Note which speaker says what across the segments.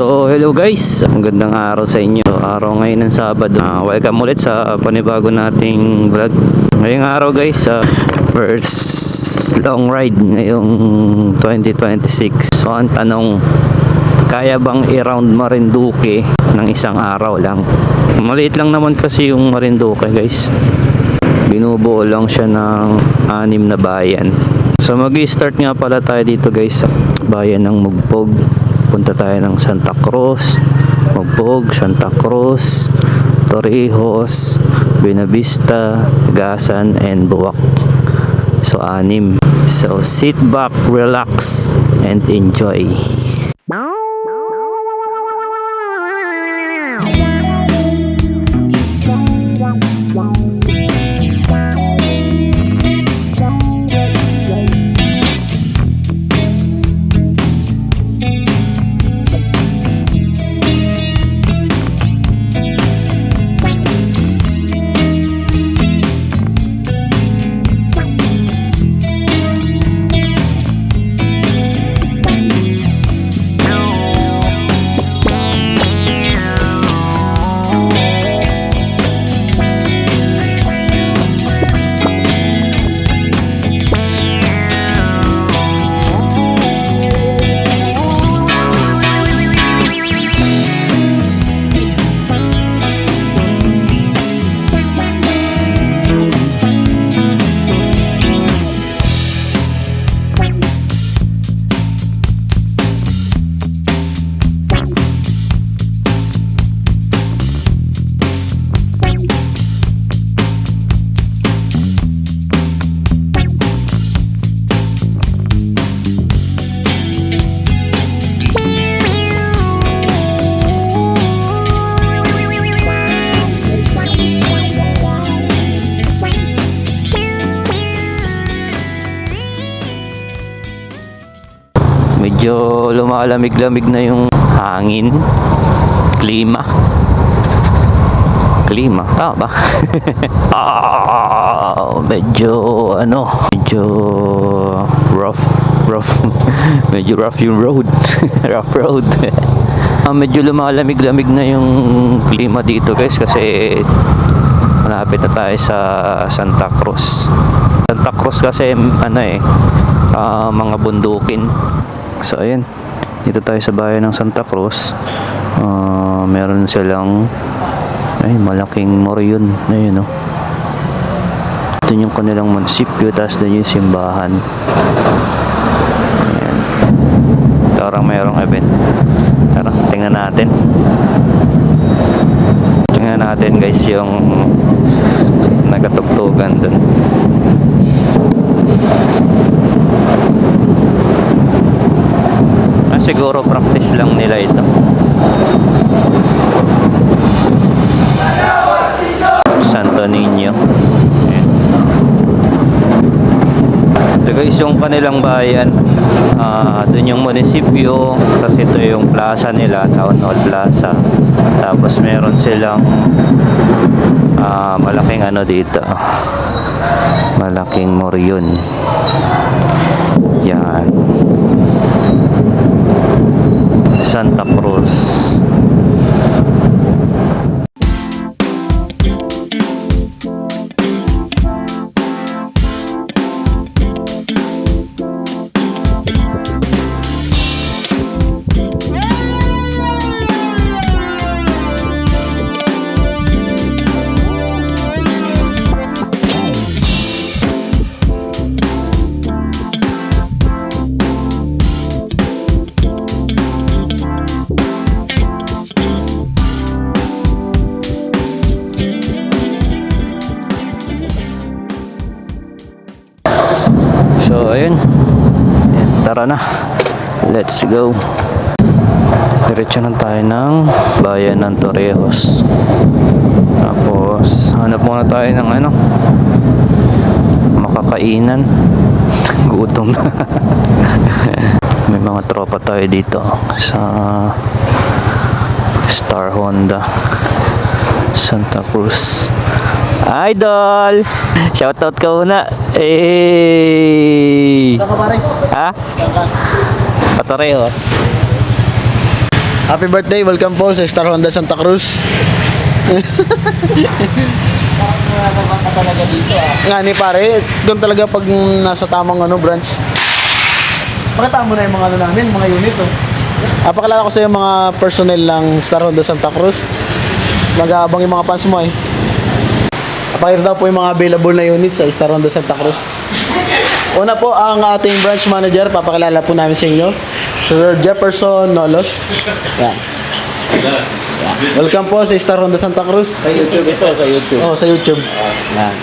Speaker 1: So hello guys, magandang araw sa inyo. Araw ngayon ng Sabado. Welcome ulit sa panibago nating vlog. Ngayong araw guys, first long ride ngayong 2026. So ang tanong, kaya bang i-round Marinduque ng isang araw lang? Maliit lang naman kasi yung Marinduque guys. Binubuo lang siya ng 6 na bayan. So mag-i-start nga pala tayo dito guys sa bayan ng Mugpog. Punta tayo ng Santa Cruz, Mugpog, Santa Cruz, Torrijos, Buenavista, Gasan, and Buwak. So 6. So sit back, relax, and enjoy. Medyo lumalamig-lamig na yung hangin. Klima, tama ba? Medyo rough medyo rough yung road. Rough road. Medyo lumalamig-lamig na yung klima dito guys kasi malapit na tayo sa Santa Cruz. Santa Cruz kasi mga bundukin. So ayan, dito tayo sa bayan ng Santa Cruz. Meron silang malaking moryon. Ayun, ito yung kanilang munisipyo, tapos doon yung simbahan. Ayan. Parang mayroong event. Tara, tingnan natin guys yung nagatugtugan doon. Siguro practice lang nila ito. Santo Niño. Ayan. Ito guys yung kanilang bayan. Doon yung munisipyo. Kasi ito yung plaza nila, Town Hall Plaza. Tapos meron silang malaking dito. Malaking moryon. Yan. Santa Cruz. So ayun, tara na, let's go. Diretso na tayo ng bayan ng Torrijos. Tapos hanap muna tayo ng makakainan. Gutom na. May mga tropa tayo dito sa Star Honda, Santa Cruz. Idol! Shoutout ka muna. Ha? Torrijos.
Speaker 2: Happy birthday, welcome po sa Star Honda Santa Cruz.
Speaker 1: talaga dito
Speaker 2: Nga ni pare, doon talaga pag nasa tamang branch. Pakita mo na yung mga namin, mga unit Pakilala ko sa yung mga personnel ng Star Honda Santa Cruz. Mag-aabang yung mga fans mo Pakita daw po yung mga available na units sa Star Honda Santa Cruz. Una po ang ating branch manager, papakilala po namin sa inyo. Sir Jefferson Nolos. Yan. Welcome po sa Star Honda Santa Cruz.
Speaker 1: Sa YouTube ito, sa YouTube.
Speaker 2: Sa YouTube. Yan.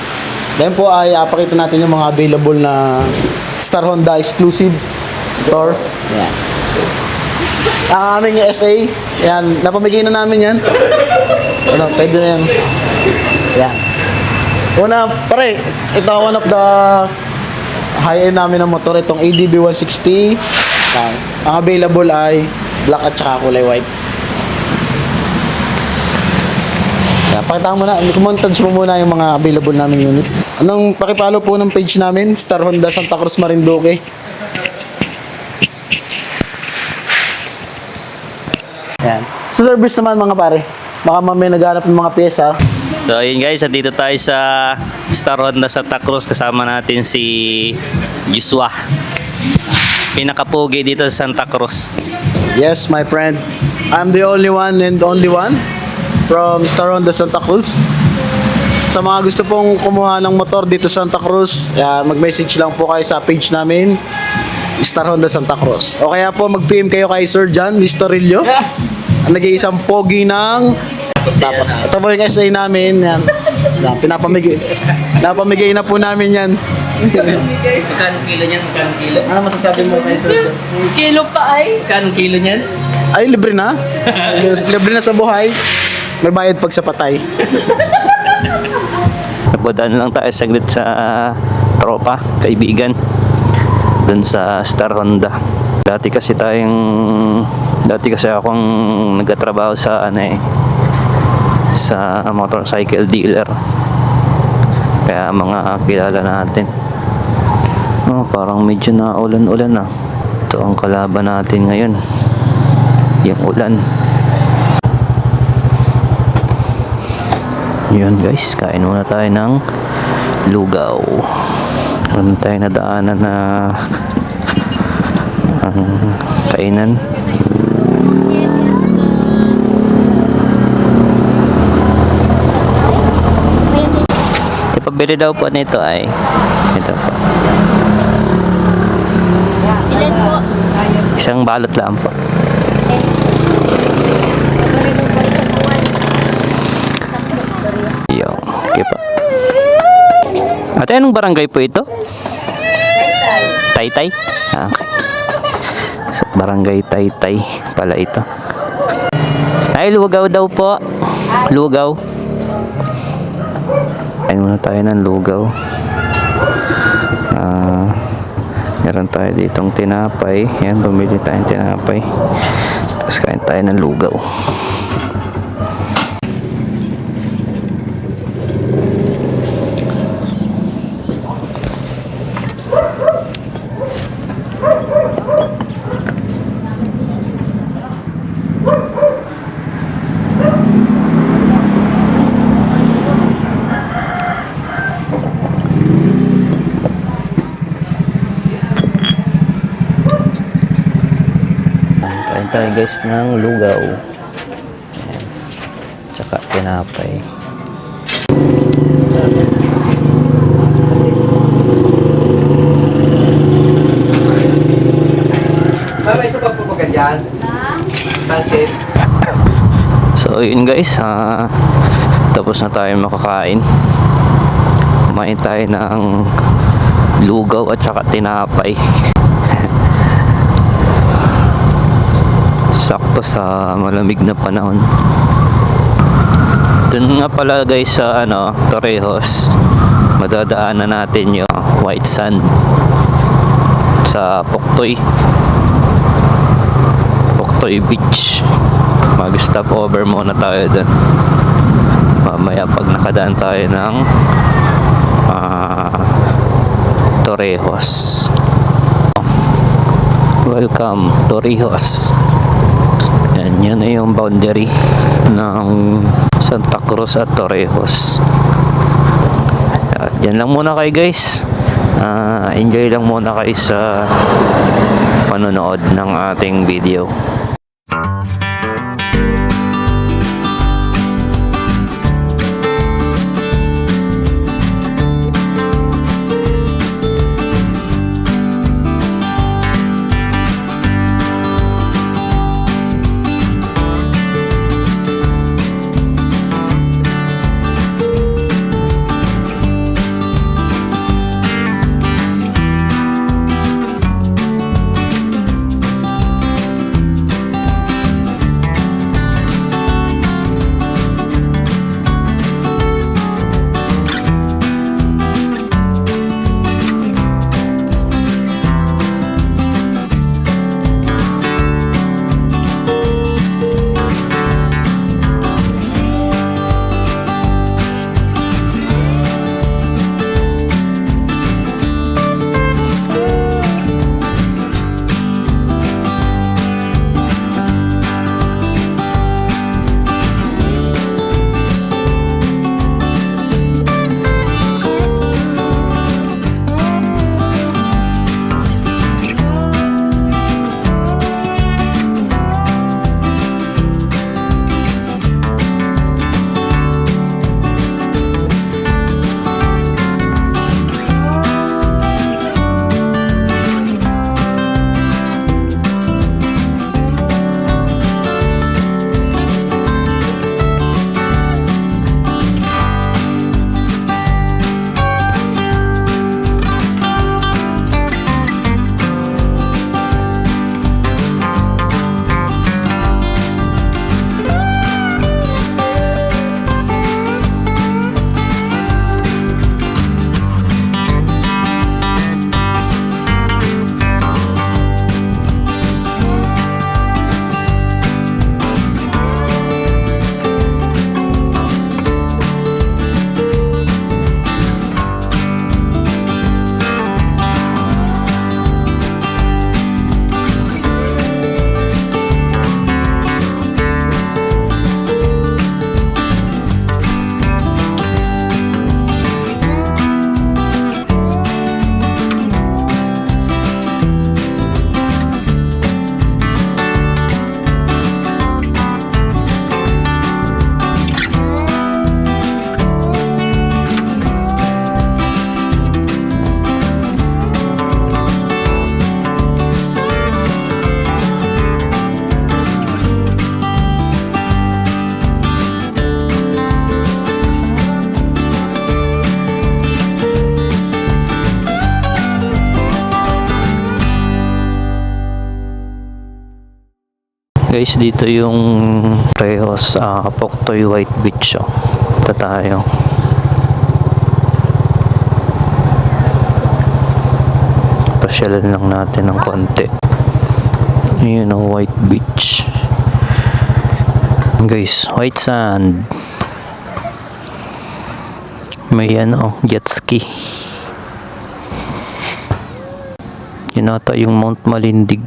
Speaker 2: Then po ay apakita natin yung mga available na Star Honda exclusive store. Yan. Ang aming SA, yan, napamigay na namin yan. Pwede na yan. Yan. Una, pare, ito one of the high-end namin ng motor, itong ADB 160. Ang available ay black at saka kulay white. Yan, pakita mo na, i-montage mo muna yung mga available namin unit. Anong pakipalo po ng page namin, Star Honda Santa Cruz Marinduque. Yan. Sa service naman mga pare, baka mamaya naghanap ng mga pyesa.
Speaker 1: So ayun guys, dito tayo sa Star Honda Santa Cruz. Kasama natin si Joshua, pinakapugi dito sa Santa Cruz.
Speaker 2: Yes, my friend. I'm the only one and only one from Star Honda Santa Cruz. Sa mga gusto pong kumuha ng motor dito sa Santa Cruz, mag-message lang po kayo sa page namin, Star Honda Santa Cruz. O kaya po mag-PM kayo kay Sir John Mistorillo. Nag-iisang pogi ng... Tapos, ito po yung SA namin. Yan. Pinapamigay na po namin yan.
Speaker 1: Magkano kilo niyan? Magkano kilo?
Speaker 2: Ano masasabi mo kay Sir John?
Speaker 3: Kilo pa ay.
Speaker 1: Magkano kilo niyan?
Speaker 2: Ay, libre na. Libre na sa buhay. May bayad pag sa patay.
Speaker 1: Napadaan lang tayo saglit sa tropa, kaibigan, dun sa Star Honda. Dati kasi akong nagtatrabaho sa sa motorcycle dealer. Kaya mga kilala natin. Parang medyo na ulan-ulan Ito ang kalaban natin ngayon, yung ulan. Yun guys, kain muna tayo ng lugaw. Meron tayo nadaanan na kainan. Ipabili daw po nito ay ito po.
Speaker 3: Ilan po?
Speaker 1: Isang balot lang po. Yo, okay po. Ate, anong barangay po ito? Taytay? Okay. So, barangay Taytay pala ito. Ay, lugaw daw po. Lugaw. Kain muna tayo ng lugaw. Meron tayo ditong tinapay. Yan, bumili tayong tinapay. Tapos kain tayo ng lugaw. Kain tayo guys ng lugaw. Ayan. Tsaka tinapay.
Speaker 4: May isa pa po ba dyan? Pansit.
Speaker 1: So yun guys, tapos na tayo makakain. Kumain tayo ng lugaw at saka tinapay. Sakto sa malamig na panahon. Dun nga pala guys sa Torrijos, madadaanan natin yung White Sand sa Puktoy Beach. Mag-stop over muna tayo dun. Mamaya pag nakadaan tayo ng Torrijos. Welcome Torrijos. Yan Yan na yung boundary ng Santa Cruz at Torrijos. Yan lang muna kayo guys. Enjoy lang muna kayo sa panonood ng ating video. Guys, dito yung Torrijos, Poktoy White Beach. Ito tayo. Pasyalan lang natin ng konti. Yun ang White Beach. Guys, white sand. May jet ski. Yun ata yung Mount Malindig.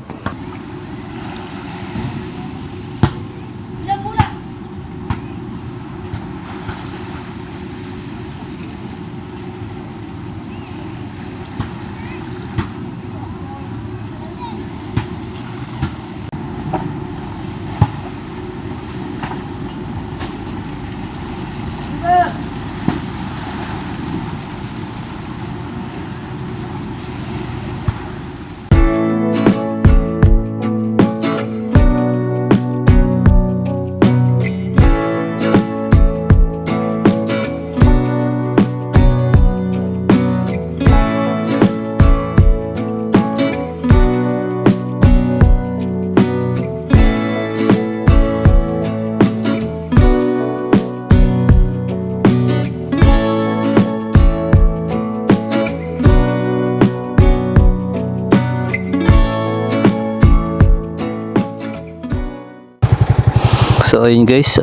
Speaker 1: So ayun guys,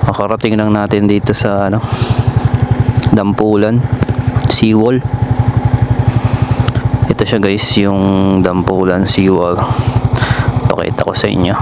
Speaker 1: makarating lang natin dito sa Dampulan Seawall. Ito siya guys, yung Dampulan Seawall. Pakita ko sa inyo.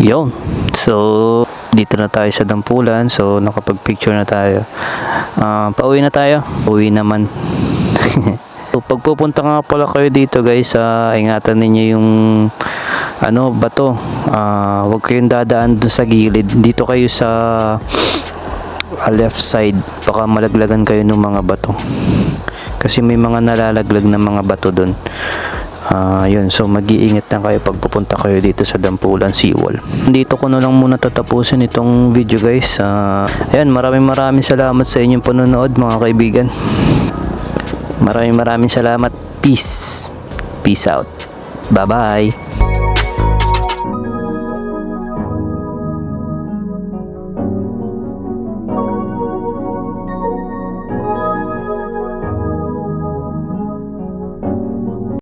Speaker 1: Yun. So, dito na tayo sa Dampulan. So, nakapag-picture na tayo. Pauwi na tayo. Uwi naman. So, pagpupunta nga pala kayo dito guys, ingatan ninyo yung bato. Huwag kayong dadaan dun sa gilid. Dito kayo sa left side. Baka malaglagan kayo ng mga bato. Kasi may mga nalalaglag na mga bato dun. Yun, so mag-iingat lang kayo pag pupunta kayo dito sa Dampulan Seawall. Dito ko na lang muna tatapusin itong video guys. Ayan, maraming salamat sa inyong panonood mga kaibigan. Maraming salamat. Peace out. Bye bye.